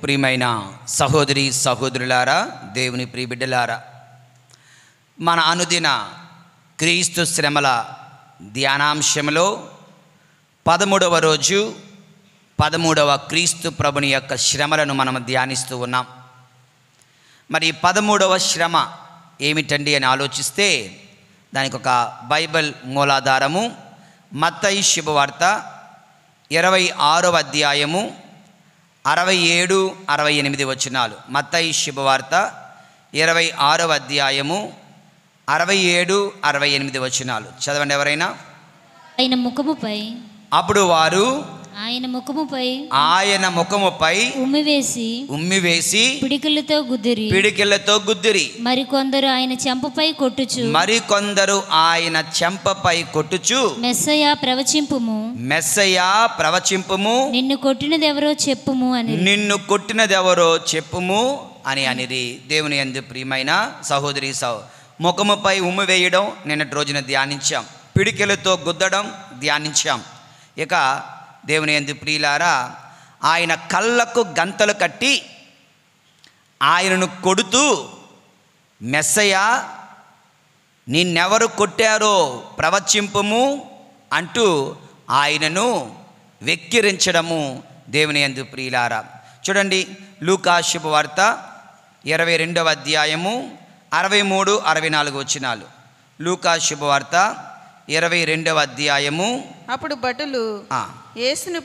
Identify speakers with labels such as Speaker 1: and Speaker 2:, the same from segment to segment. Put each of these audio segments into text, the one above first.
Speaker 1: ప్రియమైన సహోదరి సహోదరులారా, దేవుని ప్రియబిడ్డలారా, మన అనుదిన క్రీస్తు శ్రమల ధ్యానాంశంలో 13వ రోజు 13వ క్రీస్తు ప్రభుని యొక్క శ్రమలను మనం ధ్యానిస్తూ ఉన్నాం. మరి 13వ శ్రమ ఏమిటండి అని ఆలోచిస్తే దానికి ఒక బైబిల్ మూలాధారము మత్తయి శుభవార్త 26వ అధ్యాయము 67, 68 వచనాలు. మత్తయి శుభవార్త 26వ అధ్యాయము 67, 68 వచనాలు చదవండి ఎవరైనా.
Speaker 2: ఆయన ముఖముపై
Speaker 1: అప్పుడు వారు
Speaker 2: ఆయన ముఖముపై
Speaker 1: ఉమ్మివేసి పిడికిళ్లతో గుద్దిరి.
Speaker 2: మరికొందరు ఆయన చెంపపై కొట్టుచు మెస్సయా ప్రవచింపుము, నిన్ను కొట్టినదెవరో చెప్పుము అని అనిరి. దేవుని యందు ప్రియమైన సహోదరి ముఖముపై ఉమ్మి వేయడం నిన్నటి రోజున ధ్యానించాం. పిడికిలతో గుద్దడం ధ్యానించాం. ఇక దేవుని యందు ప్రియులారా, ఆయన కళ్ళకు గంతలు కట్టి ఆయనను కొడుతూ మెస్సయా నిన్నెవరు కొట్టారో ప్రవచింపుము అంటూ ఆయనను వెక్కిరించడము. దేవుని యందు ప్రియులారా, చూడండి లూకా శుభవార్త 22వ అధ్యాయము 63, 64 వచనాలు. లూకా శుభవార్త 22వ అధ్యాయము.
Speaker 3: అప్పుడు భటులు యేసును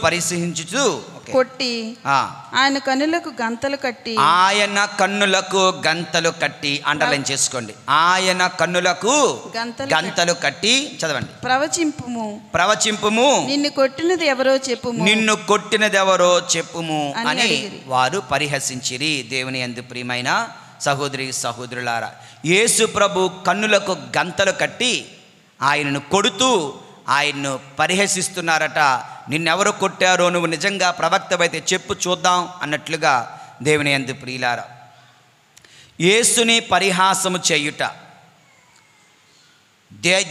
Speaker 3: పరిహసించుచు కొట్టి ఆయన కన్నులకు గంతలు కట్టి అండర్లైన్ చేసుకోండి. ఆయన కన్నులకు గంతలు కట్టి చదవండి. ప్రవచింపుము, నిన్ను కొట్టినదెవరో చెప్పుము అని వారు పరిహసించిరి. దేవుని యందు ప్రియమైన సహోదరి సహోదరులారా, యేసు ప్రభు కన్నులకు గంతలు కట్టి ఆయనను కొడుతూ ఆయన్ను పరిహసిస్తున్నారట. నిన్నెవరు కొట్టారో, నువ్వు నిజంగా ప్రవక్తవైతే చెప్పు చూద్దాం అన్నట్లుగా. దేవుని యందు ప్రియులారా, యేసుని పరిహాసము చేయుట,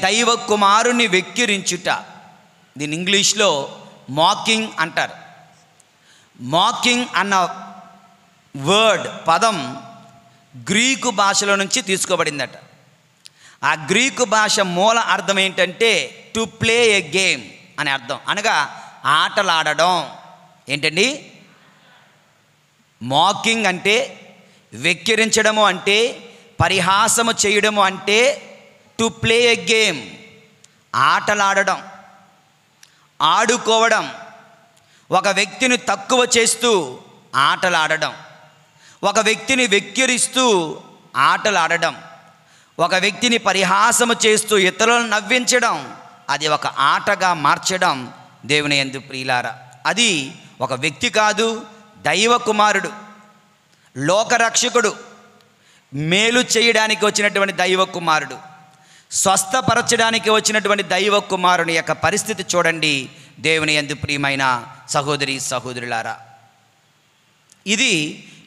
Speaker 3: దైవ కుమారుని వెక్కిరించుట, దీని ఇంగ్లీష్లో మాకింగ్ అంటారు. మాకింగ్ అన్న పదం గ్రీకు భాషలో నుంచి తీసుకోబడిందట. ఆ గ్రీకు భాష మూల అర్థం ఏంటంటే టు ప్లే ఏ గేమ్ అని అర్థం, అనగా ఆటలాడడం. ఏంటండి మాకింగ్ అంటే? వెక్కిరించడము అంటే, పరిహాసము చేయడము అంటే టు ప్లే ఏ గేమ్, ఆటలాడడం, ఆడుకోవడం. ఒక వ్యక్తిని తక్కువ చేస్తూ ఆటలాడడం, ఒక వ్యక్తిని వెక్కిరిస్తూ ఆటలాడడం, ఒక వ్యక్తిని పరిహాసము చేస్తూ ఇతరులను నవ్వించడం, అది ఒక ఆటగా మార్చడం. దేవుని యందు ప్రియులారా, అది ఒక వ్యక్తి కాదు, దైవ కుమారుడు, లోకరక్షకుడు, మేలు చేయడానికి వచ్చినటువంటి దైవ కుమారుడు, స్వస్థపరచడానికి వచ్చినటువంటి దైవ కుమారుని యొక్క పరిస్థితి చూడండి. దేవుని యందు ప్రియమైన సహోదరి సహోదరులారా, ఇది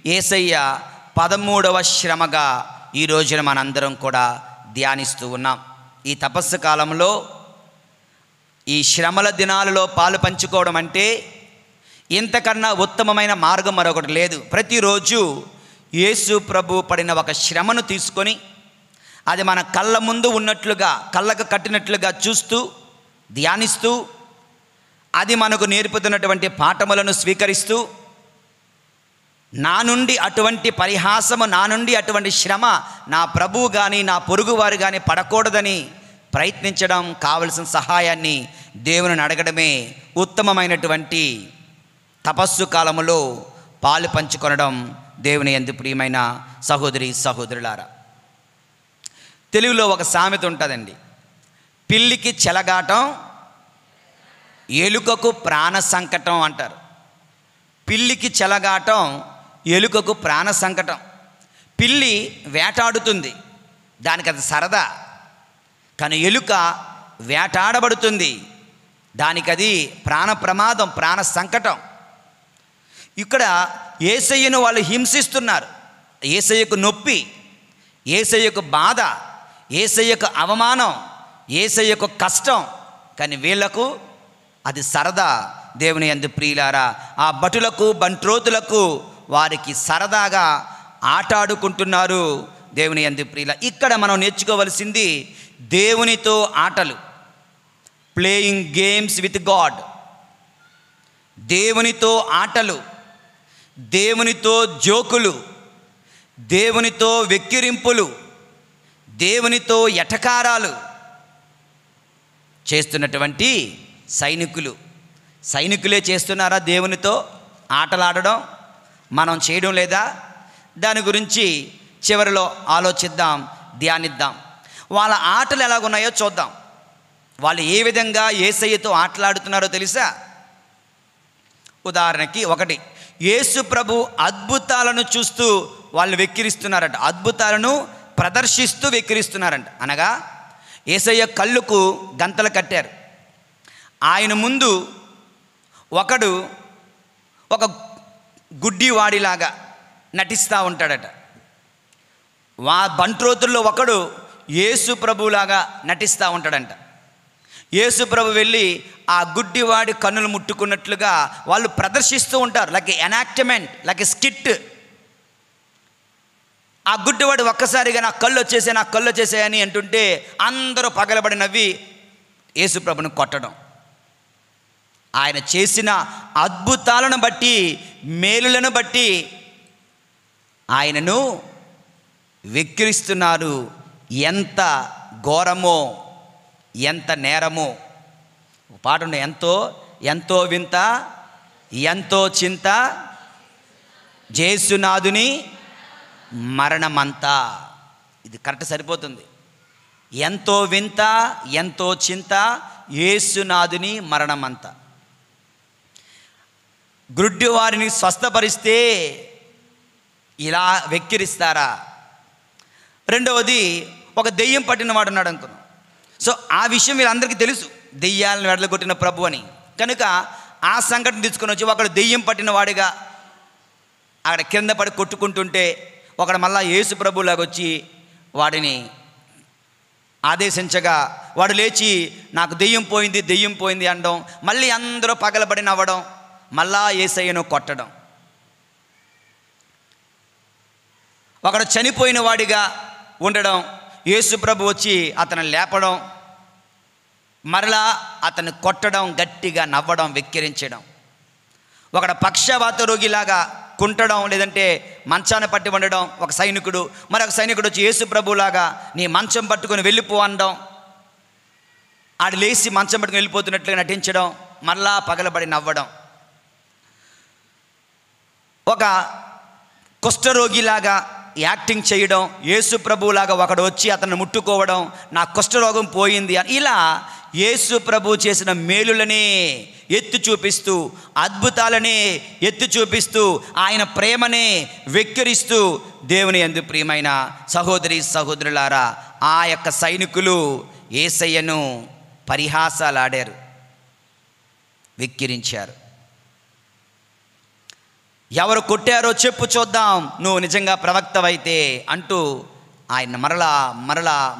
Speaker 3: యేసయ్య 13వ శ్రమగా ఈ రోజున మనందరం కూడా ధ్యానిస్తూ ఉన్నాం. ఈ తపస్సు కాలంలో, ఈ శ్రమల దినాలలో పాలు పంచుకోవడం అంటే ఇంతకన్నా ఉత్తమమైన మార్గం మరొకటి లేదు. ప్రతిరోజు యేసు ప్రభు పడిన ఒక శ్రమను తీసుకొని అది మన కళ్ళ ముందు ఉన్నట్లుగా, కళ్ళకు కట్టినట్లుగా చూస్తూ ధ్యానిస్తూ, అది మనకు నేర్పుతున్నటువంటి పాఠములను స్వీకరిస్తూ, నా నుండి అటువంటి పరిహాసము, నా నుండి అటువంటి శ్రమ నా ప్రభువు కానీ నా పొరుగువారు కానీ పడకూడదని ప్రయత్నించడం, కావలసిన సహాయాన్ని దేవుని అడగడమే ఉత్తమమైనటువంటి తపస్సు కాలములో పాలు పంచుకొనడం. దేవుని యందు ప్రియమైన సహోదరి సహోదరులారా, తెలుగులో ఒక సామెత ఉంటుందండి, పిల్లికి చెలగాటం ఎలుకకు ప్రాణ సంకటం అంటారు. పిల్లికి చెలగాటం, ఎలుకకు ప్రాణ సంకటం. పిల్లి వేటాడుతుంది, దానికి అది సరదా. కానీ ఎలుక వేటాడబడుతుంది, దానికి అది ప్రాణ ప్రమాదం, ప్రాణ సంకటం. ఇక్కడ యేసయ్యను వాళ్ళు హింసిస్తున్నారు. యేసయ్యకు నొప్పి, యేసయ్యకు బాధ, యేసయ్యకు అవమానం, యేసయ్యకు కష్టం. కానీ వీళ్లకు అది సరదా. దేవుని యందు ప్రియులారా, ఆ భటులకు బంట్రోతులకు వారికి సరదాగా ఆటాడుకుంటున్నారు. దేవుని యందు ప్రియుల, ఇక్కడ మనం నేర్చుకోవలసింది దేవునితో ఆటలు, ప్లేయింగ్ గేమ్స్ విత్ గాడ్. దేవునితో ఆటలు, దేవునితో జోకులు, దేవునితో వెక్కిరింపులు, దేవునితో ఎటకారాలు చేస్తున్నటువంటి సైనికులే చేస్తున్నారా దేవునితో ఆటలాడడం? మనం చేయడం లేదా? దాని గురించి చివరిలో ఆలోచిద్దాం, ధ్యానిద్దాం. వాళ్ళ ఆటలు ఎలాగున్నాయో చూద్దాం. వాళ్ళు ఏ విధంగా యేసయ్యతో ఆటలాడుతున్నారో తెలుసా? ఉదాహరణకి ఒకటి, యేసు ప్రభు అద్భుతాలను చూస్తూ వాళ్ళు వెక్కిరిస్తున్నారంట, అద్భుతాలను ప్రదర్శిస్తూ వెక్కిరిస్తున్నారంట. అనగా యేసయ్య కళ్ళుకు గంతలు కట్టారు. ఆయన ముందు ఒకడు ఒక గుడ్డివాడిలాగా నటిస్తూ ఉంటాడట. బంట్రోతుల్లో ఒకడు యేసు ప్రభులాగా నటిస్తూ ఉంటాడంట. యేసు ప్రభు వెళ్ళి ఆ గుడ్డివాడి కన్నులు ముట్టుకున్నట్లుగా వాళ్ళు ప్రదర్శిస్తూ ఉంటారు, లైక్ ఎనాక్ట్మెంట్, లైక్ స్కిట్. ఆ గుడ్డివాడు ఒక్కసారిగా నా కళ్ళు వచ్చేసాయని అంటుంటే అందరూ పగలబడి నవ్వి యేసు ప్రభుని కొట్టడం. ఆయన చేసిన అద్భుతాలను బట్టి, మేలులను బట్టి ఆయనను వెక్కిరిస్తున్నారు. ఎంత ఘోరమో, ఎంత నేరమో. పాట ఉంది, ఎంతో వింత, ఎంతో చింత, జేసునాథుని మరణమంతా. ఇది కరెక్ట్ సరిపోతుంది. ఎంతో వింత, ఎంతో చింత, యేసునాథుని మరణమంతా. గుడ్డి వారిని స్వస్థపరిస్తే ఇలా వెక్కిరిస్తారా? రెండవది, ఒక దెయ్యం పట్టిన వాడు ఉన్నాడు అనుకున్నాం. సో ఆ విషయం వీళ్ళందరికీ తెలుసు, దెయ్యాలను వెడలగొట్టిన ప్రభు అని. కనుక ఆ సంఘటన తీసుకొని వచ్చి ఒకడు దెయ్యం పట్టిన వాడిగా అక్కడ కింద పడి కొట్టుకుంటుంటే ఒకడు మళ్ళా యేసు ప్రభులాగా వచ్చి వాడిని ఆదేశించగా వాడు లేచి నాకు దెయ్యం పోయింది అనడం, మళ్ళీ అందరూ పగలబడి నవ్వడం, మళ్ళా యేసయ్యను కొట్టడం. ఒకడు చనిపోయిన వాడిగా ఉండడం, యేసు ప్రభు వచ్చి అతను లేపడం, మరలా అతన్ని కొట్టడం, గట్టిగా నవ్వడం, వెక్కిరించడం. ఒకడు పక్షవాత రోగిలాగా కుంటడం, లేదంటే మంచాన్ని పట్టి ఉండడం ఒక సైనికుడు. మరొక సైనికుడు వచ్చి యేసు ప్రభులాగా నీ మంచం పట్టుకొని వెళ్ళిపో అనడం, ఆడు లేచి మంచం పట్టుకొని వెళ్ళిపోతున్నట్లుగా నటించడం, మరలా పగలబడి నవ్వడం. ఒక కుష్ఠరోగిలాగా యాక్టింగ్ చేయడం, యేసు ప్రభులాగా ఒకడు వచ్చి అతన్ని ముట్టుకోవడం, నా కుష్ఠరోగం పోయింది అని. ఇలా యేసు ప్రభు చేసిన మేలులనే ఎత్తి చూపిస్తూ, అద్భుతాలనే ఎత్తి చూపిస్తూ, ఆయన ప్రేమనే వెక్కిరిస్తూ, దేవుని యందు ప్రియమైన సహోదరి సహోదరులారా, ఆ యొక్క సైనికులు యేసయ్యను పరిహాసాలాడారు, వెక్కిరించారు. ఎవరు కొట్టారో చెప్పు చూద్దాం, నువ్వు నిజంగా ప్రవక్తవైతే అంటూ ఆయన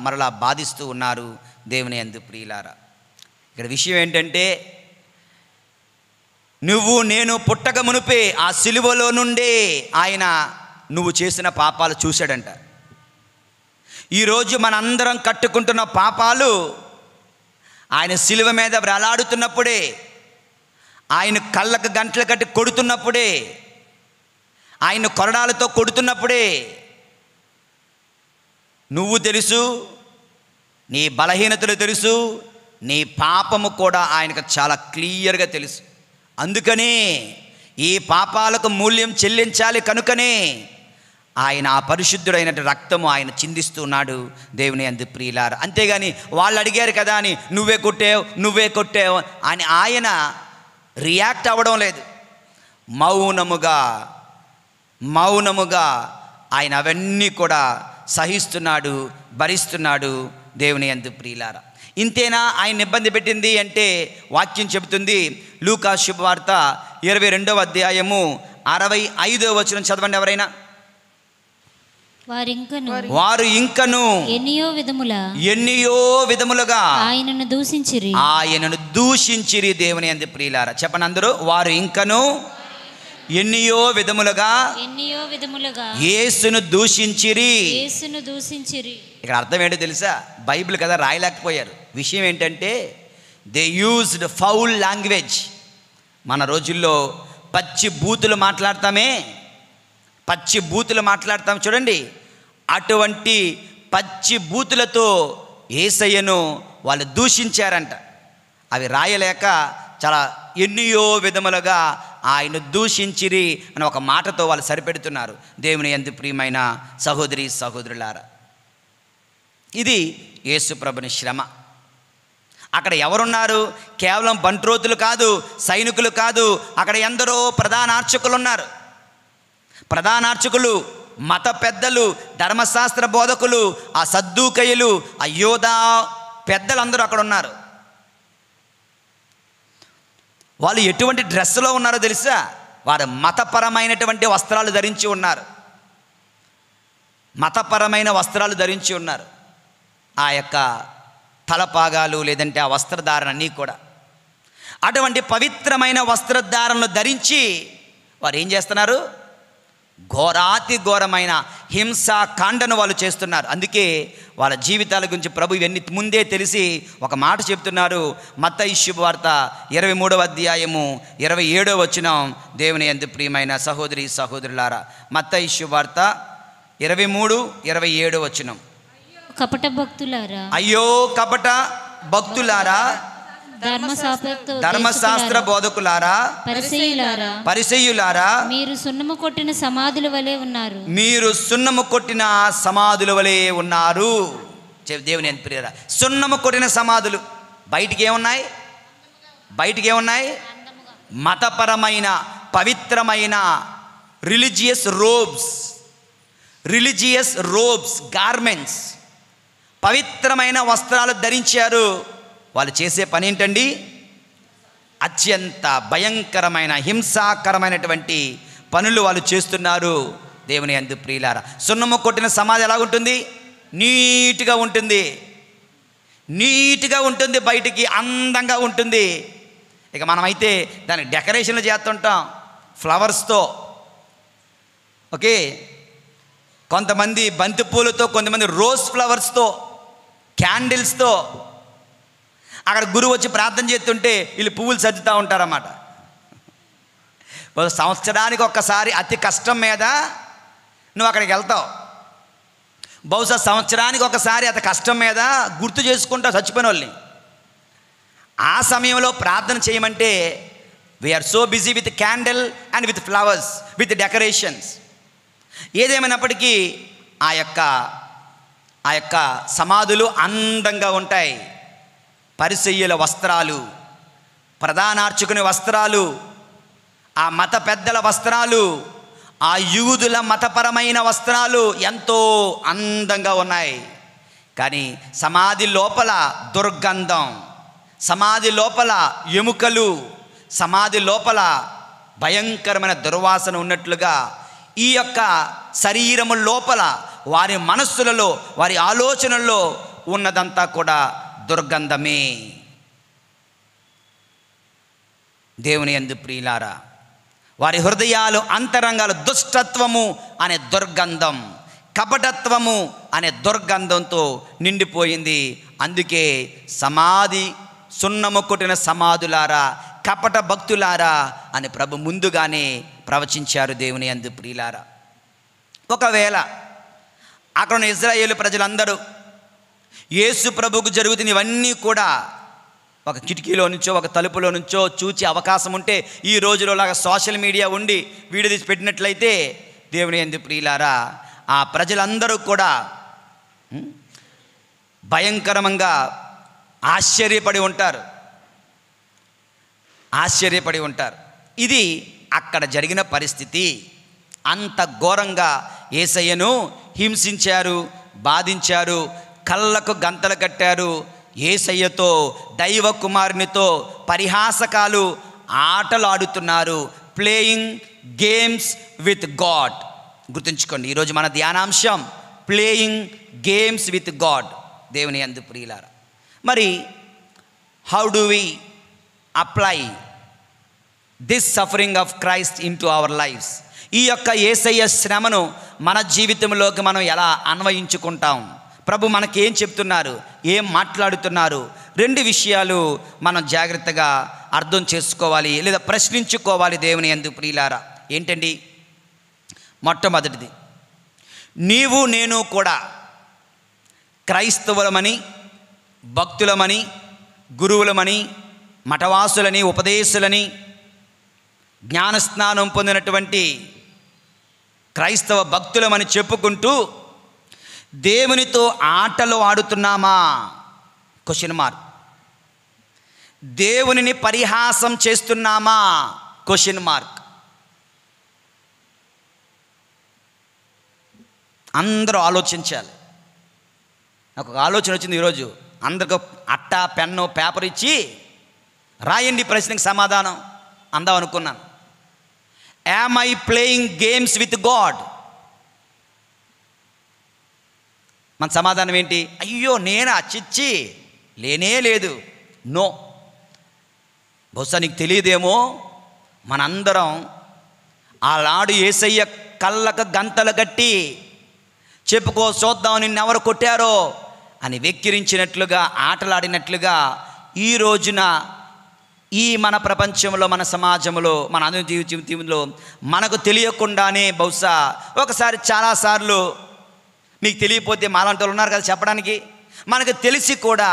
Speaker 3: మరలా బాధిస్తూ ఉన్నారు. దేవుని యందు ప్రియులారా, ఇక్కడ విషయం ఏంటంటే, నువ్వు నేను పుట్టక మునుపే ఆ సిలువలో నుండే ఆయన నువ్వు చేసిన పాపాలు చూశాడంట. ఈరోజు మనందరం కట్టుకుంటున్న పాపాలు ఆయన సిలువ మీద వేలాడుతున్నప్పుడే, ఆయన కళ్ళకు గంటలు కట్టి కొడుతున్నప్పుడే, ఆయన కొరడాలతో కొడుతున్నప్పుడే నువ్వు తెలుసు, నీ బలహీనతలు తెలుసు, నీ పాపము కూడా ఆయనకు చాలా క్లియర్గా తెలుసు. అందుకనే ఈ పాపాలకు మూల్యం చెల్లించాలి కనుకనే ఆయన ఆ పరిశుద్ధుడైన రక్తము ఆయన చిందిస్తున్నాడు. దేవుని యందు ప్రియులారా, అంతేగాని వాళ్ళు అడిగారు కదా అని నువ్వే కొట్టావు అని ఆయన రియాక్ట్ అవ్వడం లేదు. మౌనముగా ఆయన అవన్నీ కూడా సహిస్తున్నాడు, భరిస్తున్నాడు. దేవుని యందు ప్రియులారా, ఇంతేనా ఆయన ఇబ్బంది పెట్టింది అంటే వాక్యం చెబుతుంది. లూకా శుభవార్త 22వ అధ్యాయము 65వ వచనం చదవండి ఎవరైనా. వారు ఇంకను
Speaker 1: ఎన్నియో విధములుగా
Speaker 3: ఆయనను దూషించిరి. దేవుని యందు ప్రియులారా చెప్పండి అందరూ, వారు ఇంకను ఎన్నియో విధములుగా యేసును దూషించిరి. ఇక్కడ అర్థం ఏంటో తెలుసా? బైబిల్ కదా రాయలేకపోయారు. విషయం ఏంటంటే దే యూజ్డ్ ఫౌల్ లాంగ్వేజ్. మన రోజుల్లో పచ్చి బూతులు మాట్లాడతాం చూడండి. అటువంటి పచ్చి బూతులతో యేసయ్యను వాళ్ళు దూషించారంట. అవి రాయలేక చాలా ఎన్నియో విధములుగా ఆయన దూషించిరి అని ఒక మాటతో వాళ్ళు సరిపెడుతున్నారు. దేవుని యందు ప్రియమైన సహోదరి సహోదరులారా, ఇది యేసు ప్రభుని శ్రమ. అక్కడ ఎవరున్నారు? కేవలం బంట్రోతులు కాదు, సైనికులు కాదు, అక్కడ ఎందరో ప్రధానార్చకులు ఉన్నారు. ప్రధానార్చకులు, మత పెద్దలు, ధర్మశాస్త్ర బోధకులు, ఆ సద్దూకయ్యులు, ఆ యోధా పెద్దలందరూ అక్కడ ఉన్నారు. వాళ్ళు ఎటువంటి డ్రెస్సులో ఉన్నారో తెలుసా? వారు మతపరమైనటువంటి వస్త్రాలు ధరించి ఉన్నారు. మతపరమైన వస్త్రాలు ధరించి ఉన్నారు. ఆ యొక్క తలపాగాలు లేదంటే ఆ వస్త్రధారణ అన్నీ కూడా అటువంటి పవిత్రమైన వస్త్రధారణలు ధరించి వారు ఏం చేస్తున్నారు? ఘోరాతి ఘోరమైన హింసాకాండను వాళ్ళు చేస్తున్నారు. అందుకే వాళ్ళ జీవితాల గురించి ప్రభు ఇవన్నీ ముందే తెలిసి ఒక మాట చెప్తున్నారు. మత్తయి శుభవార్త 23వ అధ్యాయము 27వ వచనం. దేవుని యందు ప్రియమైన సహోదరి సహోదరులారా, మత్తయి శుభవార్త 23:27 వచనం. అయ్యో కపట భక్తులారా, ధర్మశాస్త్ర బోధకులారా, పరిసయ్యులారా,
Speaker 1: మీరు సున్నము కొట్టిన సమాధుల వలె ఉన్నారు.
Speaker 3: దేవుని యందు ప్రియరా, సున్నము కొట్టిన సమాధులు. బయటికి ఏమున్నాయి? మతపరమైన పవిత్రమైన రిలీజియస్ రోబ్స్, గార్మెంట్స్, పవిత్రమైన వస్త్రాలు ధరించారు. వాళ్ళు చేసే పని ఏంటండి? అత్యంత భయంకరమైన హింసాకరమైనటువంటి పనులు వాళ్ళు చేస్తున్నారు. దేవుని యందు ప్రియులారా, సున్నము కొట్టిన సమాధి ఎలాగుంటుంది? నీట్గా ఉంటుంది, బయటికి అందంగా ఉంటుంది. ఇక మనమైతే దానికి డెకరేషన్లు చేస్తుంటాం ఫ్లవర్స్తో. ఓకే, కొంతమంది బంతిపూలతో, కొంతమంది రోజ్ ఫ్లవర్స్తో, క్యాండిల్స్తో. అక్కడ గురువు వచ్చి ప్రార్థన చేస్తుంటే వీళ్ళు పువ్వులు సర్దుతూ ఉంటారన్నమాట. సంవత్సరానికి ఒక్కసారి అతి కష్టం మీద నువ్వు అక్కడికి వెళ్తావు. బహుశా సంవత్సరానికి ఒకసారి అతి కష్టం మీద గుర్తు చేసుకుంటావు చచ్చిపోయిన వాళ్ళని. ఆ సమయంలో ప్రార్థన చేయమంటే we are so busy with candle and with flowers, with decorations. ఏదేమైనప్పటికీ ఆ యొక్క సమాధులు అందంగా ఉంటాయి. పరిసయ్యుల వస్త్రాలు, ప్రధానార్చకుని వస్త్రాలు, ఆ మత పెద్దల వస్త్రాలు, ఆ యూదుల మతపరమైన వస్త్రాలు ఎంతో అందంగా ఉన్నాయి. కానీ సమాధి లోపల దుర్గంధం, సమాధి లోపల ఎముకలు, సమాధి లోపల భయంకరమైన దుర్వాసన ఉన్నట్లుగా ఈ యొక్క శరీరము లోపల, వారి మనస్సులలో, వారి ఆలోచనల్లో ఉన్నదంతా కూడా దుర్గంధమే. దేవుని యందు ప్రియులారా, వారి హృదయాలు, అంతరంగాలు దుష్టత్వము అనే దుర్గంధం, కపటత్వము అనే దుర్గంధంతో నిండిపోయింది. అందుకే సున్నము కొట్టిన సమాధులారా, కపట భక్తులారా అని ప్రభు ముందుగానే ప్రవచించారు. దేవుని యందు ప్రియులారా, ఒకవేళ అక్కడ ఉన్న ఇశ్రాయేలు ప్రజలందరూ యేసు ప్రభువుకు జరుగుతున్న ఇవన్నీ కూడా ఒక కిటికీలో నుంచో, ఒక తలుపులో నుంచో చూచి అవకాశం ఉంటే, ఈ రోజులోలాగా సోషల్ మీడియా ఉండి వీడియో తీసి పెట్టినట్లయితే, దేవుని యందు ప్రియులారా, ఆ ప్రజలందరూ కూడా భయంకరంగా ఆశ్చర్యపడి ఉంటారు. ఇది అక్కడ జరిగిన పరిస్థితి. అంత ఘోరంగా యేసయ్యను హింసించారు, బాధించారు, కళ్ళకు గంతలు కట్టారు. యేసయ్యతో, దైవ కుమారునితో పరిహాసకాలు, ఆటలు ఆడుతున్నారు. Playing games with God. గుర్తుంచుకోండి, ఈరోజు మన ధ్యానాంశం ప్లేయింగ్ గేమ్స్ విత్ గాడ్. దేవుని యందు ప్రియులారా, మరి how do we apply this suffering of Christ into our lifes? ఈ యొక్క యేసయ్య శ్రమను మన జీవితంలోకి మనం ఎలా అన్వయించుకుంటాం? ప్రభు మనకేం చెప్తున్నారు, ఏం మాట్లాడుతున్నారు? 2 విషయాలు మనం జాగ్రత్తగా అర్థం చేసుకోవాలి, లేదా ప్రశ్నించుకోవాలి దేవుని యందు ప్రియులారా. ఏంటండి? మొట్టమొదటిది, నీవు నేను కూడా క్రైస్తవులమని, భక్తులమని, గురువులమని, మఠవాసులని, ఉపదేశులని, జ్ఞానస్నానం పొందినటువంటి క్రైస్తవ భక్తులమని చెప్పుకుంటూ దేవునితో ఆటలు ఆడుతున్నామా? Question mark. దేవునిని పరిహాసం చేస్తున్నామా? Question mark. అందరూ ఆలోచించాలి. నాకు ఒక ఆలోచన వచ్చింది ఈరోజు. అందరికి అట్ట, పెన్ను, పేపర్ ఇచ్చి రాయండి ప్రశ్నకి సమాధానం అందాం అనుకున్నాను. Am I playing games with God? మన సమాధానం ఏంటి? అయ్యో నేను అచ్చిచ్చి లేనే లేదు. నో. బహుశా నీకు తెలియదేమో, మనందరం ఆనాడు యేసయ్య కళ్ళకు గంతలు కట్టి చెప్పుకో చూద్దాం నిన్నెవరు కొట్టారో అని వెక్కిరించినట్లుగా, ఆటలాడినట్లుగా ఈ రోజున ఈ మన ప్రపంచంలో, మన సమాజంలో, మన జీవితంలో మనకు తెలియకుండానే బహుశా ఒకసారి చాలాసార్లు, మీకు తెలియకపోతే మాలాంటి వాళ్ళు ఉన్నారు కదా చెప్పడానికి, మనకు తెలిసి కూడా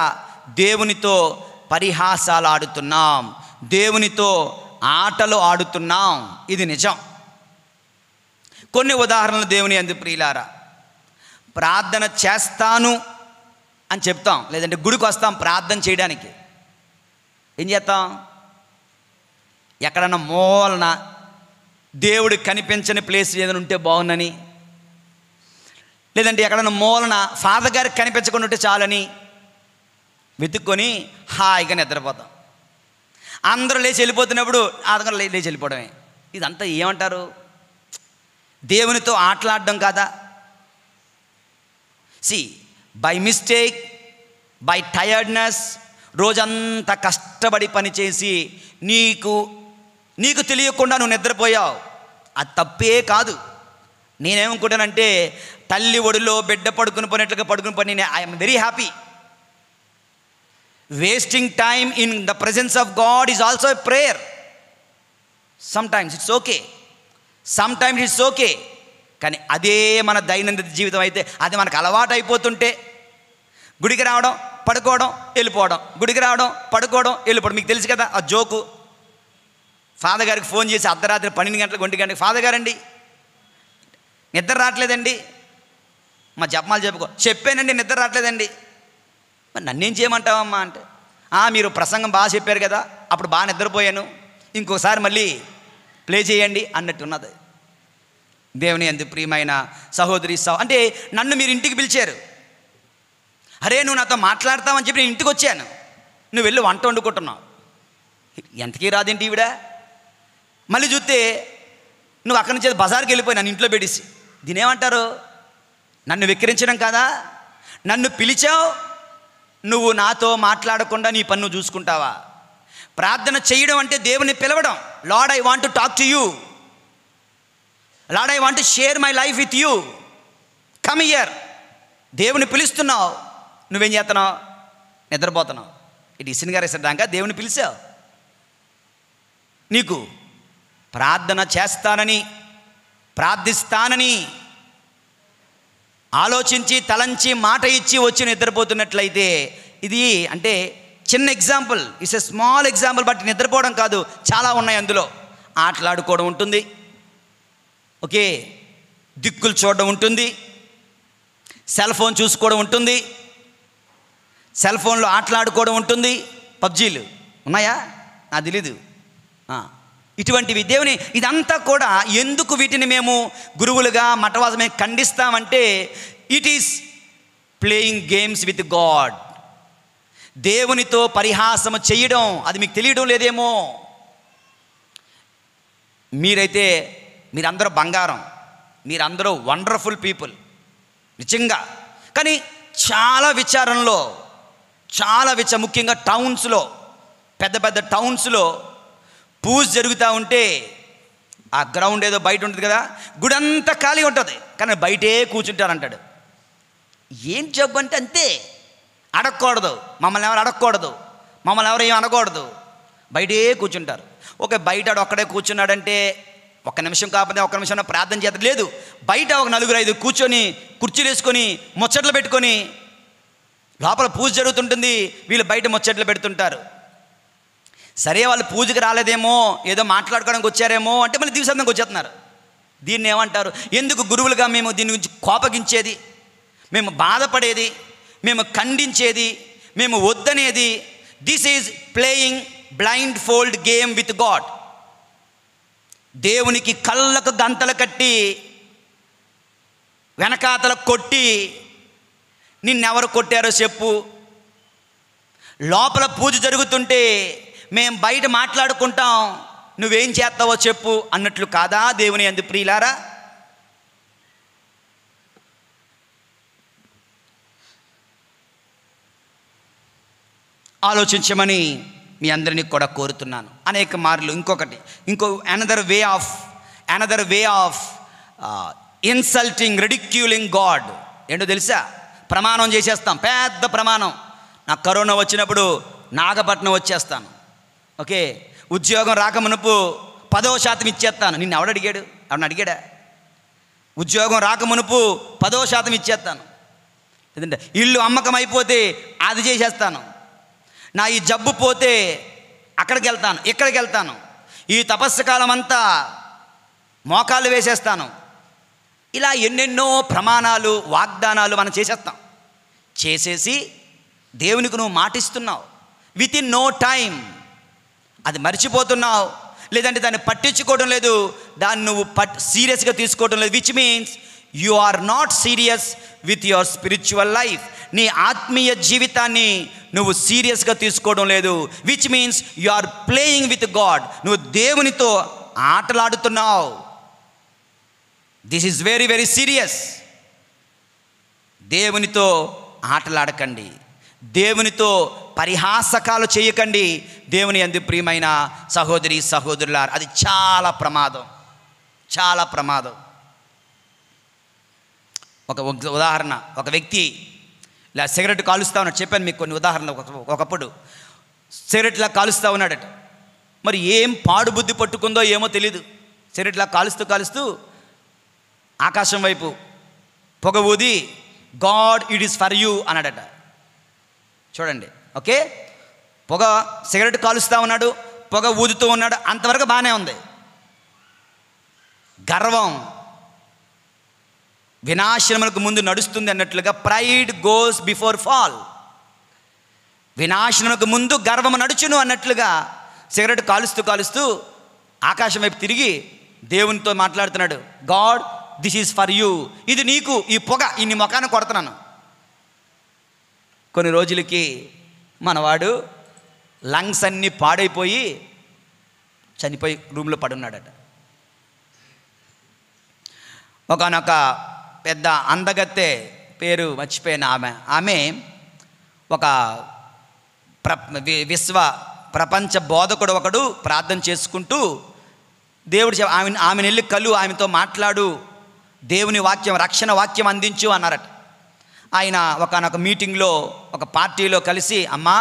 Speaker 3: దేవునితో పరిహాసాలు ఆడుతున్నాం, దేవునితో ఆటలు ఆడుతున్నాం. ఇది నిజం. కొన్ని ఉదాహరణలు దేవుని యందు ప్రియులారా. ప్రార్థన చేస్తాను అని చెప్తాం, లేదంటే గుడికి వస్తాం ప్రార్థన చేయడానికి. ఏం చేస్తాం? ఎక్కడన్నా మూలన దేవుడికి కనిపించని ప్లేస్ ఏదైనా ఉంటే బాగుందని, లేదంటే ఎక్కడన్నా మూలన ఫాదర్ గారికి కనిపించకుండా ఉంటే చాలని వెతుక్కొని హాయిగా నిద్రపోతాం. అందరూ లేచి వెళ్ళిపోతున్నప్పుడు అదొక లేచి వెళ్ళిపోవడమే. ఇదంతా ఏమంటారు? దేవునితో ఆటలాడడం కాదా? See, by mistake, by tiredness, రోజంతా కష్టపడి పనిచేసి నీకు తెలియకుండా నువ్వు నిద్రపోయావు. అది తప్పే కాదు. నేనేమనుకుంటానంటే, తల్లి ఒడిలో బిడ్డ పడుకుని పోయినట్లుగా పడుకుని పోయి నేను I'm very happy. Wasting time in the presence of God is also a prayer. Sometimes it's okay, sometimes it's okay. కానీ అదే మన దైనందిన జీవితం అయితే, అది మనకు అలవాటు అయిపోతుంటే గుడికి రావడం, పడుకోవడం, వెళ్ళిపోవడం, గుడికి రావడం, పడుకోవడం, వెళ్ళిపోవడం. మీకు తెలుసు కదా ఆ జోకు. ఫాదర్ గారికి ఫోన్ చేసి అర్ధరాత్రి 12 గంటలకు 1 గంటలకు, ఫాదర్ గారండి నిద్ర రావట్లేదండి, మా జపమాలు చెప్పానండి నిద్ర రావట్లేదండి. మరి నన్నేం చేయమంటావమ్మా అంటే, మీరు ప్రసంగం బాగా చెప్పారు కదా, అప్పుడు బాగా నిద్రపోయాను, ఇంకోసారి మళ్ళీ ప్లే చేయండి అన్నట్టున్నది. దేవుని యందు ప్రియమైన సహోదరి అంటే నన్ను మీరు ఇంటికి పిలిచారు, అరే నువ్వు నాతో మాట్లాడతావని చెప్పి నేను ఇంటికి వచ్చాను, నువ్వు వెళ్ళి వంట వండుకుంటున్నావు. ఎంతకీ రాదేంటి ఈవిడ? మళ్ళీ చూస్తే నువ్వు అక్కడి నుంచి బజార్కి వెళ్ళిపోయి నన్ను ఇంట్లో పెట్టేసి, దీనేమంటారు? నన్ను వెక్కిరించడం కాదా? నన్ను పిలిచావు, నువ్వు నాతో మాట్లాడకుండా నీ పన్ను చూసుకుంటావా? ప్రార్థన చేయడం అంటే దేవుని పిలవడం. Lord I want to talk to you, lord I want to share my life with you, come here. దేవుని పిలుస్తున్నావు, నువ్వేం చేస్తున్నావు? నిద్రపోతున్నావు. ఇటు ఇసిన్ గారు ఇసడాక దేవుని పిలిచావు. నీకు ప్రార్థన చేస్తానని, ప్రార్థిస్తానని ఆలోచించి తలంచి మాట ఇచ్చి వచ్చి నిద్రపోతున్నట్లయితే, ఇది అంటే చిన్న example, it's a small example. But నిద్రపోవడం కాదు, చాలా ఉన్నాయి అందులో. ఆటలాడుకోవడం ఉంటుంది, ఓకే, దిక్కులు చూడడం ఉంటుంది, సెల్ ఫోన్ చూసుకోవడం ఉంటుంది, సెల్ ఫోన్లో ఆటలాడుకోవడం ఉంటుంది. పబ్జీలు ఉన్నాయా? నాకు తెలీదు. ఇటువంటివి దేవుని, ఇదంతా కూడా ఎందుకు వీటిని మేము గురువులుగా మఠవాసమే ఖండిస్తామంటే, it is playing games with God. దేవునితో పరిహాసము చేయడం, అది మీకు తెలియడం లేదేమో. మీరందరూ బంగారం, మీరందరూ వండర్ఫుల్ పీపుల్ నిజంగా. కానీ చాలా విచారంలో ముఖ్యంగా టౌన్స్లో, పెద్ద పెద్ద టౌన్స్లో పూజ జరుగుతూ ఉంటే ఆ గ్రౌండ్ ఏదో బయట ఉంటుంది కదా, గుడి అంతా ఖాళీ ఉంటుంది, కానీ బయటే కూర్చుంటారంటాడు. ఏం జబ్బు అంటే అంతే, అడగకూడదు, మమ్మల్ని ఎవరు అడగకూడదు, మమ్మల్ని ఎవరు ఏం అనకూడదు, బయటే కూర్చుంటారు. ఓకే, బయట ఒక్కడే కూర్చున్నాడంటే ఒక్క నిమిషం కాకపోతే ఒక్క నిమిషం ప్రార్థన చేత లేదు, బయట ఒక 4-5 కూర్చొని కుర్చీలు వేసుకొని ముచ్చట్లు పెట్టుకొని, లోపల పూజ జరుగుతుంటుంది, వీళ్ళు బయట ముచ్చట్లు పెడుతుంటారు. సరే వాళ్ళు పూజకి రాలేదేమో, ఏదో మాట్లాడుకోవడానికి వచ్చారేమో అంటే మళ్ళీ దివ్యసంధానికి వచ్చేస్తున్నారు. దీన్ని ఏమంటారు? ఎందుకు గురువులుగా మేము దీని గురించి కోపగించేది, మేము బాధపడేది, మేము ఖండించేది, మేము వద్దనేది? This is playing blindfold game with God. దేవునికి కళ్ళకు గంతలు కట్టి వెనకాతల కొట్టి, నిన్నెవరు కొట్టారో చెప్పు, లోపల పూజ జరుగుతుంటే మేము బయట మాట్లాడుకుంటాం, నువ్వేం చేస్తావో చెప్పు అన్నట్లు కాదా దేవుని యందు ప్రియులారా? ఆలోచించమని మీ అందరినీ కూడా కోరుతున్నాను. అనేక మార్లు another way of insulting, ridiculing God ఏంటో తెలుసా? ప్రమాణం చేసేస్తాం, పెద్ద ప్రమాణం. నాకు కరోనా వచ్చినప్పుడు నాగపట్నం వచ్చేస్తాను, ఓకే, ఉద్యోగం రాకమునుపు 10% ఇచ్చేస్తాను. నిన్ను ఎవడడిగాడు? అడిగాడా? ఉద్యోగం రాకమునుపు 10% ఇచ్చేస్తాను. లేదంటే ఇల్లు అమ్మకం అయిపోతే అది చేసేస్తాను. నా ఈ జబ్బు పోతే అక్కడికి వెళ్తాను, ఇక్కడికి వెళ్తాను, ఈ తపస్సు కాలం అంతా మోకాళ్ళు వేసేస్తాను. ఇలా ఎన్నెన్నో ప్రమాణాలు, వాగ్దానాలు మనం చేసేసి దేవునికి నువ్వు మాటిస్తున్నావు. విత్ ఇన్ నో టైం అది మర్చిపోతున్నావు, లేదంటే దాన్ని పట్టించుకోవడం లేదు, దాన్ని నువ్వు సీరియస్గా తీసుకోవడం లేదు. Which means you are not serious with your spiritual life. నీ ఆత్మీయ జీవితాన్ని నువ్వు సీరియస్గా తీసుకోవడం లేదు. Which means you are playing with God. నువ్వు దేవునితో ఆటలాడుతున్నావు. This is very very serious. దేవునితో ఆటలాడకండి, దేవునితో పరిహాసకాలు చేయకండి. దేవుని యందు ప్రియమైన సహోదరి సహోదరులారా, అది చాలా ప్రమాదం, చాలా ప్రమాదం. ఒక ఉదాహరణ, ఒక వ్యక్తి ఇలా సిగరెట్ కాలుస్తూ ఉన్నాడు. చెప్పాను మీకు కొన్ని ఉదాహరణలు. ఒకప్పుడు సిగరెట్లా కాలుస్తూ ఉన్నాడట. మరి ఏం పాడు బుద్ధి పట్టుకుందో ఏమో తెలీదు. సిగరెట్లా కాలుస్తూ ఆకాశం వైపు పొగ ఊది, God it is for you అన్నాడట. చూడండి, ఓకే, పొగ సిగరెట్ కాలుస్తూ ఉన్నాడు, పొగ ఊదుతూ ఉన్నాడు, అంతవరకు బాగానే ఉంది. గర్వం వినాశనములకు ముందు నడుస్తుంది అన్నట్లుగా ప్రైడ్ గోస్ బిఫోర్ ఫాల్. వినాశనములకు ముందు గర్వం నడుచును అన్నట్లుగా సిగరెట్ కాలుస్తూ ఆకాశం వైపు తిరిగి దేవునితో మాట్లాడుతున్నాడు. God this is for you, ఇది నీకు, ఈ పొగ ఇన్ని ముఖాన్ని కొడుతున్నాను. కొన్ని రోజులకి మనవాడు లంగ్స్ అన్నీ పాడైపోయి చనిపోయి రూమ్లో పడున్నాడట. ఒకనొక పెద్ద అందగత్తె, పేరు మర్చిపోయిన ఆమె ఒక ప్రపంచ బోధకుడు ఒకడు ప్రార్థన చేసుకుంటూ దేవుడు ఆమెను వెళ్ళి ఆమెతో మాట్లాడు, దేవుని వాక్యం, రక్షణ వాక్యం అందించు అన్నారట. ఆయన ఒకనొక మీటింగ్లో, ఒక పార్టీలో కలిసి, అమ్మా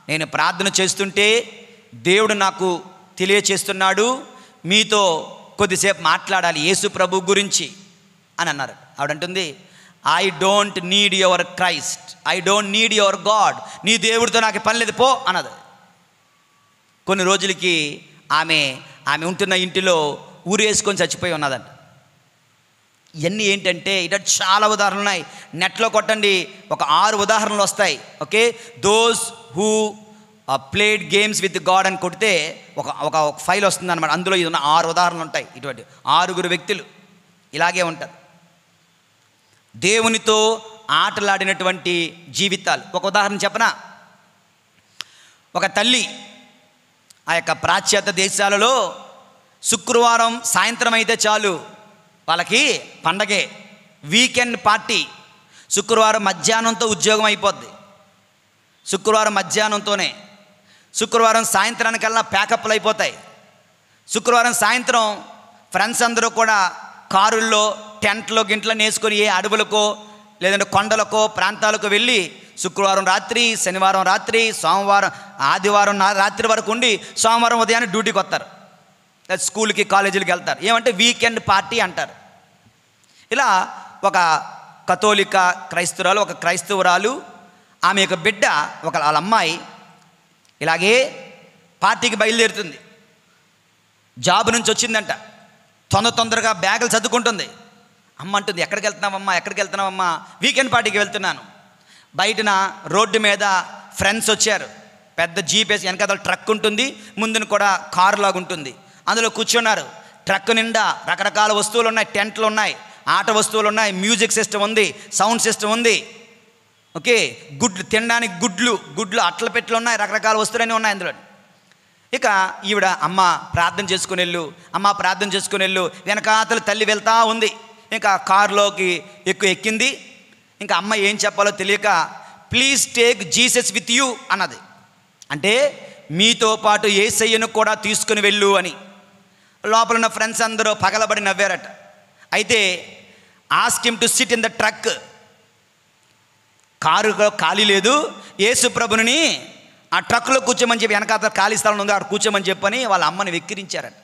Speaker 3: నేను ప్రార్థన చేస్తుంటే దేవుడు నాకు తెలియచేస్తున్నాడు, మీతో కొద్దిసేపు మాట్లాడాలి యేసు ప్రభు గురించి అని అన్నారు. ఆవిడంటుంది, I don't need your Christ, I don't need your God. నీ దేవుడితో నాకు పని లేదు, పో అన్నది. కొన్ని రోజులకి ఆమె ఉంటున్న ఇంటిలో ఊరేసుకొని చచ్చిపోయి ఉన్నదంట. ఇవన్నీ ఏంటంటే ఇట చాలా ఉదాహరణలు ఉన్నాయి. నెట్లో కొట్టండి, ఒక 6 ఉదాహరణలు వస్తాయి. Okay, those who played games with God అని కొడితే ఒక ఫైల్ వస్తుంది అనమాట. అందులో ఇది 6 ఉదాహరణలు ఉంటాయి. ఇటువంటి 6 వ్యక్తులు ఇలాగే ఉంటుంది. దేవునితో ఆటలాడినటువంటి జీవితాలు. ఒక ఉదాహరణ చెప్పనా? ఒక తల్లి ఆ యొక్క పాశ్చాత్య దేశాలలో శుక్రవారం సాయంత్రం అయితే చాలు వాళ్ళకి పండగే, వీకెండ్ పార్టీ. శుక్రవారం మధ్యాహ్నంతో ఉద్యోగం అయిపోద్ది, శుక్రవారం మధ్యాహ్నంతోనే. శుక్రవారం సాయంత్రానికల్లా ప్యాకప్లు అయిపోతాయి. శుక్రవారం సాయంత్రం ఫ్రెండ్స్ అందరూ కూడా కారుల్లో టెంట్లో గింట్లో వేసుకొని ఏ అడవులకో లేదంటే కొండలకో ప్రాంతాలకు వెళ్ళి శుక్రవారం రాత్రి, శనివారం రాత్రి, సోమవారం ఆదివారం రాత్రి వరకు ఉండి సోమవారం ఉదయాన్నే డ్యూటీకి వస్తారు, స్కూల్కి కాలేజీలకు వెళ్తారు. ఏమంటే వీకెండ్ పార్టీ అంటారు. ఇలా ఒక కథోలిక క్రైస్తవురాలు, ఒక క్రైస్తవురాలు, ఆమె యొక్క బిడ్డ, వాళ్ళ అమ్మాయి ఇలాగే పార్టీకి బయలుదేరుతుంది. జాబ్ నుంచి వచ్చిందంట, తొందరగా బ్యాగులు చదువుకుంటుంది. అమ్మ అంటుంది, ఎక్కడికి వెళ్తున్నావమ్మా, ఎక్కడికి వెళ్తున్నావమ్మా? వీకెండ్ పార్టీకి వెళ్తున్నాను. బయటన రోడ్డు మీద ఫ్రెండ్స్ వచ్చారు. పెద్ద జీపీఎస్ వెనకాల ట్రక్ ఉంటుంది, ముందున కూడా కారు లాగా ఉంటుంది. అందులో కూర్చున్నారు. ట్రక్ నిండా రకరకాల వస్తువులు ఉన్నాయి, టెంట్లు ఉన్నాయి, ఆట వస్తువులు ఉన్నాయి, మ్యూజిక్ సిస్టమ్ ఉంది, సౌండ్ సిస్టమ్ ఉంది. ఓకే, గుడ్లు తినడానికి గుడ్లు అట్ల పెట్లు ఉన్నాయి, రకరకాల వస్తువులన్నీ ఉన్నాయి అందులో. ఇక ఈవిడ అమ్మ ప్రార్థన చేసుకుని వెళ్ళు, అమ్మ ప్రార్థన చేసుకుని వెళ్ళు, వెనకాతల తల్లి వెళ్తూ ఉంది. ఇంకా కారులోకి ఎక్కింది. ఇంకా అమ్మ ఏం చెప్పాలో తెలియక please take Jesus with you అన్నది. అంటే మీతో పాటు యేసయ్యను కూడా తీసుకుని వెళ్ళు అని. లోపల ఉన్న ఫ్రెండ్స్ అందరూ పగలబడి నవ్వారట. అయితే ask him to SIT in the truck. కారులో ఖాళీ లేదు, యేసు ప్రభుని ఆ ట్రక్లో కూర్చోమని చెప్పి, వెనకాత ఖాళీ స్థలం ఉంది అక్కడ కూర్చోమని చెప్పని వాళ్ళ అమ్మని వెక్కిరించారట.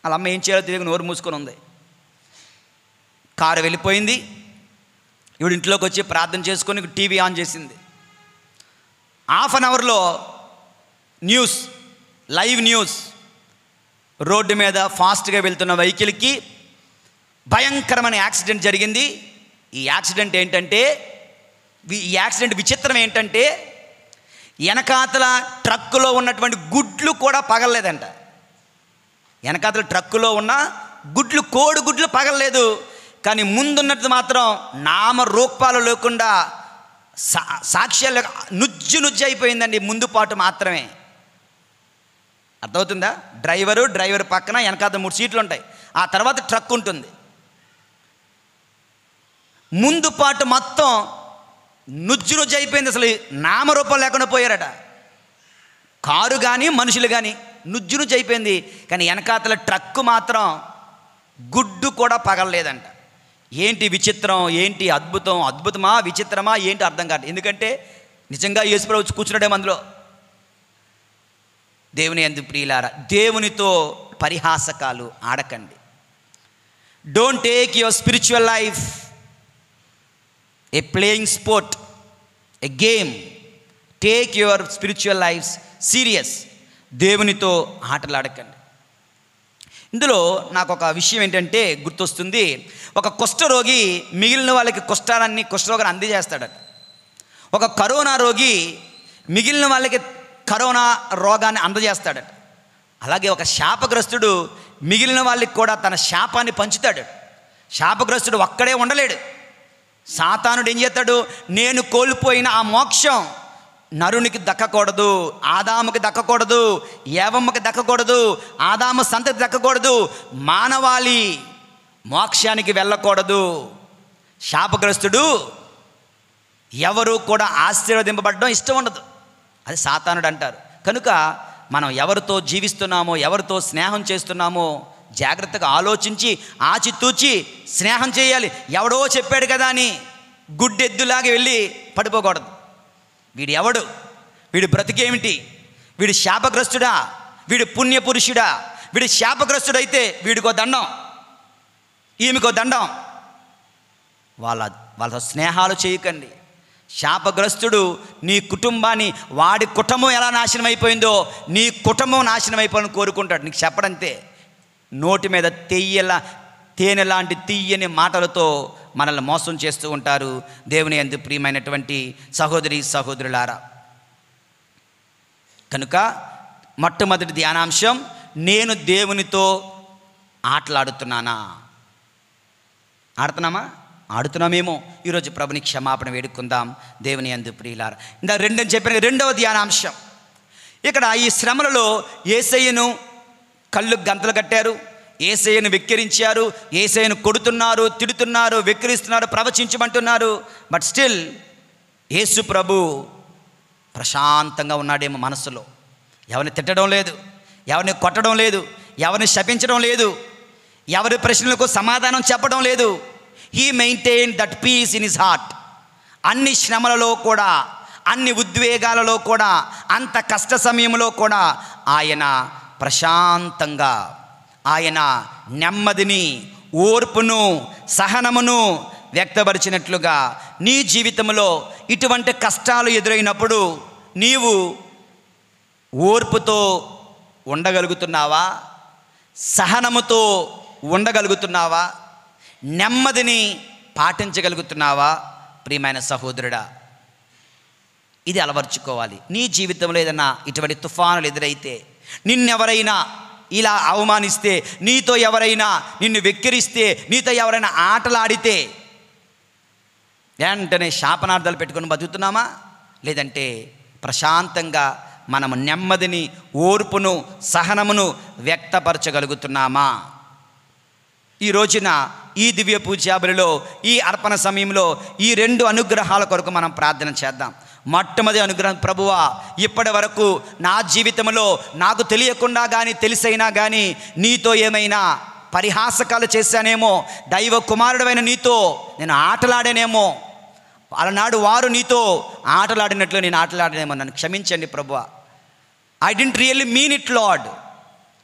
Speaker 3: వాళ్ళ అమ్మ ఏం చేయాలో తెలియక నోరు మూసుకొని ఉంది. కారు వెళ్ళిపోయింది. ఈవిడ ఇంట్లోకి వచ్చి ప్రార్థన చేసుకొని టీవీ ఆన్ చేసింది. హాఫ్ అన్ అవర్లో లైవ్ న్యూస్, రోడ్డు మీద ఫాస్ట్గా వెళ్తున్న వెహికల్కి భయంకరమైన యాక్సిడెంట్ జరిగింది. ఈ యాక్సిడెంట్ విచిత్రం ఏంటంటే వెనకాతల ట్రక్కులో ఉన్నటువంటి గుడ్లు కూడా పగలలేదంట. వెనకాతల ట్రక్కులో ఉన్న కోడిగుడ్లు పగలలేదు, కానీ ముందున్నట్టు మాత్రం నామరూపాలు లేకుండా సాక్ష్యాలు నుజ్జు అయిపోయిందండి. ముందు పాటు మాత్రమే. అర్థమవుతుందా? డ్రైవర్ పక్కన వెనకాత 3 సీట్లు ఉంటాయి, ఆ తర్వాత ట్రక్ ఉంటుంది. ముందు పాటు మొత్తం నుజ్జు అయిపోయింది. అసలు నామరూపం లేకుండా పోయారట. కారు కానీ మనుషులు కానీ నుజ్జు అయిపోయింది. కానీ వెనకాతల ట్రక్కు మాత్రం గుడ్డు కూడా పగలలేదంట. ఏంటి విచిత్రం, ఏంటి అద్భుతమా విచిత్రమా ఏంటి అర్థం కాదు. ఎందుకంటే నిజంగా యేసుప్రభు కూర్చున్నాడేమో అందులో. దేవుని యందు ప్రియులారా, దేవునితో పరిహాసకాలు ఆడకండి. Don't take your spiritual life a playing sport, a game. Take your spiritual life serious. దేవునితో ఆటలాడకండి. ఇందులో నాకు ఒక విషయం ఏంటంటే గుర్తొస్తుంది. ఒక కుష్ఠరోగి మిగిలిన వాళ్ళకి కుష్ఠరోగాన్ని అందజేస్తాడట. ఒక కరోనా రోగి మిగిలిన వాళ్ళకి కరోనా రోగాన్ని అందజేస్తాడట. అలాగే ఒక శాపగ్రస్తుడు మిగిలిన వాళ్ళకి కూడా తన శాపాన్ని పంచుతాడు. శాపగ్రస్తుడు ఒక్కడే ఉండలేడు. సాతానుడు ఏం చేస్తాడు? నేను కోల్పోయిన ఆ మోక్షం నరునికి దక్కకూడదు, ఆదాముకి దక్కకూడదు, ఏవమ్మకి దక్కకూడదు, ఆదాము సంతతి దక్కకూడదు, మానవాళి మోక్షానికి వెళ్ళకూడదు. శాపగ్రస్తుడు ఎవరు కూడా ఆశీర్వదింపబడడం ఇష్టం ఉండదు. అది సాతానుడు అంటారు. కనుక మనం ఎవరితో జీవిస్తున్నామో, ఎవరితో స్నేహం చేస్తున్నామో జాగ్రత్తగా ఆలోచించి ఆచితూచి స్నేహం చేయాలి. ఎవడో చెప్పాడు కదా అని గుడ్డెద్దులాగా వెళ్ళి పడిపోకూడదు. వీడు ఎవడు, వీడి బ్రతికేమిటి, వీడి శాపగ్రస్తుడా, వీడి పుణ్యపురుషుడా? వీడి శాపగ్రస్తుడైతే వీడికో దండం, ఈమెకో దండం. వాళ్ళ స్నేహాలు చేయకండి. శాపగ్రస్తుడు నీ కుటుంబాన్ని, వాడి కుటుంబం ఎలా నాశనం అయిపోయిందో నీ కుటుంబం నాశనం అయిపోవాలని కోరుకుంటాడు. నీకు చెప్పడంతే. నోటి మీద తేనె లాంటి తీయని మాటలతో మనల్ని మోసం చేస్తూ ఉంటారు. దేవుని యందు ప్రియమైనటువంటి సహోదరి సహోదరులారా, కనుక మొట్టమొదటి ధ్యానాంశం, నేను దేవునితో ఆటలాడుతున్నానా? ఆడుతున్నామేమో. ఈరోజు ప్రభుని క్షమాపణ వేడుకుందాం. దేవుని యందు ప్రియులారా, ఇందా రెండని చెప్పిన రెండవ ధ్యానాంశం. ఇక్కడ ఈ శ్రమలలో యేసయ్యను కళ్ళు గంతలు కట్టారు, యేసయ్యను వెక్కిరించారు, యేసయ్యను కొడుతున్నారు, తిడుతున్నారు, వెక్కిరిస్తున్నారు, ప్రవచించమంటున్నారు. బట్ స్టిల్ యేసు ప్రభు ప్రశాంతంగా ఉన్నాడేమో మనసులో. ఎవరిని తిట్టడం లేదు, ఎవరిని కొట్టడం లేదు, ఎవరిని శపించడం లేదు, ఎవరి ప్రశ్నలకు సమాధానం చెప్పడం లేదు. He maintain that peace in his heart. అన్ని శ్రమలలో కూడా, అన్ని ఉద్వేగాలలో కూడా, అంత కష్ట సమయంలో కూడా ఆయన ప్రశాంతంగా, ఆయన నెమ్మదిని, ఓర్పును, సహనమును వ్యక్తపరిచినట్లుగా నీ జీవితంలో ఇటువంటి కష్టాలు ఎదురైనప్పుడు నీవు ఓర్పుతో ఉండగలుగుతున్నావా? సహనముతో ఉండగలుగుతున్నావా? నెమ్మదిని పాటించగలుగుతున్నావా? ప్రియమైన సహోదరుడా, ఇది అలవర్చుకోవాలి. నీ జీవితంలో ఏదైనా ఇటువంటి తుఫానులు ఎదురైతే, నిన్నెవరైనా ఇలా అవమానిస్తే, నీతో ఎవరైనా నిన్ను వెక్కిరిస్తే, నీతో ఎవరైనా ఆటలాడితే వెంటనే శాపనార్థాలు పెట్టుకొని బతుకుతున్నామా? లేదంటే ప్రశాంతంగా మనము నెమ్మదిని, ఓర్పును, సహనమును వ్యక్తపరచగలుగుతున్నామా? ఈ రోజున ఈ దివ్య పూజాబలిలో, ఈ అర్పణ సమయంలో ఈ 2 అనుగ్రహాల కొరకు మనం ప్రార్థన చేద్దాం. మొట్టమొదటి అనుగ్రహం, ప్రభువా, ఇప్పటి వరకు నా జీవితంలో నాకు తెలియకుండా కానీ తెలిసైనా కానీ నీతో ఏమైనా పరిహాసకాలు చేశానేమో, దైవ కుమారుడమైన నీతో నేను ఆటలాడానేమో, అలనాడు వారు నీతో ఆటలాడినట్లు నేను ఆటలాడానేమో, నన్ను క్షమించండి ప్రభువా. I didn't really mean it Lord.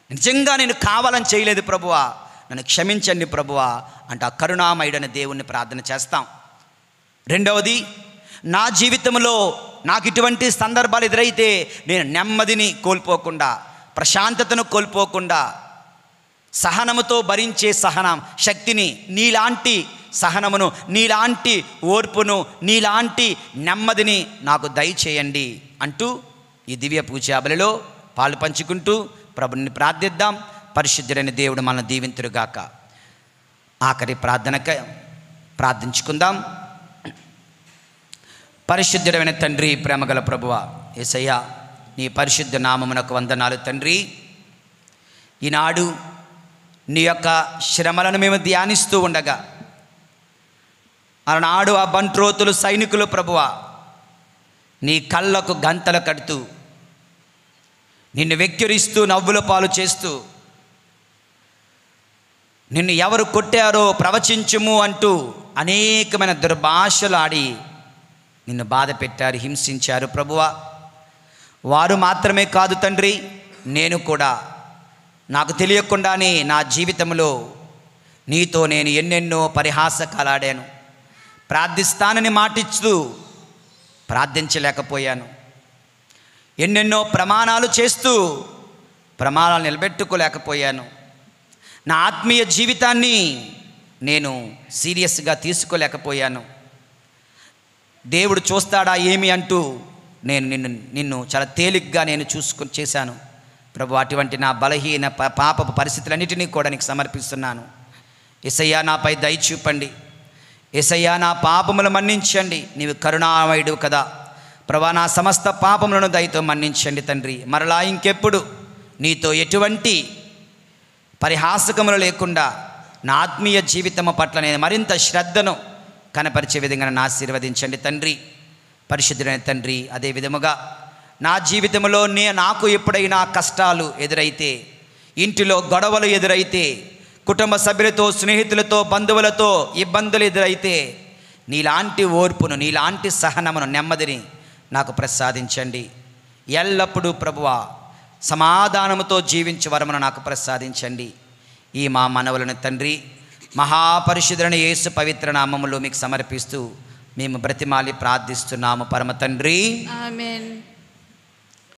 Speaker 3: నిజంగా నేను కావాలని చేయలేదు ప్రభువా, నన్ను క్షమించండి ప్రభువా అంటే ఆ కరుణామయుడైన దేవుణ్ణి ప్రార్థన చేస్తాం. రెండవది, నా జీవితంలో నాకు ఇటువంటి సందర్భాలు ఎదురైతే నేను నెమ్మదిని కోల్పోకుండా, ప్రశాంతతను కోల్పోకుండా, సహనముతో భరించే శక్తిని, నీలాంటి సహనమును, నీలాంటి ఓర్పును, నీలాంటి నెమ్మదిని నాకు దయచేయండి అంటూ ఈ దివ్య పూజాబలిలో పాలు పంచుకుంటూ ప్రభుని ప్రార్థిద్దాం. పరిశుద్ధుడైన దేవుడు మనల్ని దీవింతురుగాక. ఆఖరి ప్రార్థనకై ప్రార్థించుకుందాం. పరిశుద్ధుడైన తండ్రి, ప్రేమగల ప్రభువా యేసయ్యా, నీ పరిశుద్ధ నామమునకు వందనాలు తండ్రి. ఈనాడు నీ యొక్క శ్రమలను మేము ధ్యానిస్తూ ఉండగా, ఆనాడు ఆ బంట్రోతులు సైనికులు ప్రభువా నీ కళ్ళకు గంతలు కడుతూ, నిన్ను వెక్కిరిస్తూ, నవ్వుల పాలు చేస్తూ, నిన్ను ఎవరు కొట్టారో ప్రవచించుము అంటూ అనేకమైన దుర్భాషలు ఆడి నిన్ను బాధ పెట్టారు, హింసించారు ప్రభువా. వారు మాత్రమే కాదు తండ్రి, నేను కూడా నాకు తెలియకుండానే నా జీవితంలో నీతో నేను ఎన్నెన్నో పరిహాసకాలాడాను. ప్రార్థిస్తానని మాటిస్తూ ప్రార్థించలేకపోయాను. ఎన్నెన్నో ప్రమాణాలు చేస్తూ ప్రమాణాలు నిలబెట్టుకోలేకపోయాను. నా ఆత్మీయ జీవితాన్ని నేను సీరియస్గా తీసుకోలేకపోయాను. దేవుడు చూస్తాడా ఏమి అంటూ నేను నిన్ను చాలా తేలిగ్గా నేను చేశాను ప్రభు. అటువంటి నా బలహీన పాపపు పరిస్థితులన్నిటినీ కూడా నీకు సమర్పిస్తున్నాను. యేసయ్యా, నాపై దయ చూపండి. యేసయ్యా, నా పాపములు మన్నించండి. నీవు కరుణామయుడు కదా ప్రభా. నా సమస్త పాపములను దయతో మన్నించండి తండ్రి. మరలా ఇంకెప్పుడు నీతో ఎటువంటి పరిహాసకములు లేకుండా నా ఆత్మీయ జీవితము పట్ల నేను మరింత శ్రద్ధను కనపరిచే విధంగా నన్ను ఆశీర్వదించండి తండ్రి. పరిశుద్ధుడైన తండ్రి, అదే విధముగా నా జీవితంలో నాకు ఎప్పుడైనా కష్టాలు ఎదురైతే, ఇంటిలో గొడవలు ఎదురైతే, కుటుంబ సభ్యులతో, స్నేహితులతో, బంధువులతో ఇబ్బందులు ఎదురైతే, నీలాంటి ఓర్పును, నీలాంటి సహనమును, నెమ్మదిని నాకు ప్రసాదించండి. ఎల్లప్పుడూ ప్రభువా సమాధానముతో జీవించే వరమును నాకు ప్రసాదించండి. ఈ మా మనవులను తండ్రి మహాపరిశుద్ధుడైన యేసు పవిత్ర నామములో మీకు సమర్పిస్తూ మేము బ్రతిమాలి ప్రార్థిస్తున్నాము పరమ తండ్రి.
Speaker 4: ఆమేన్.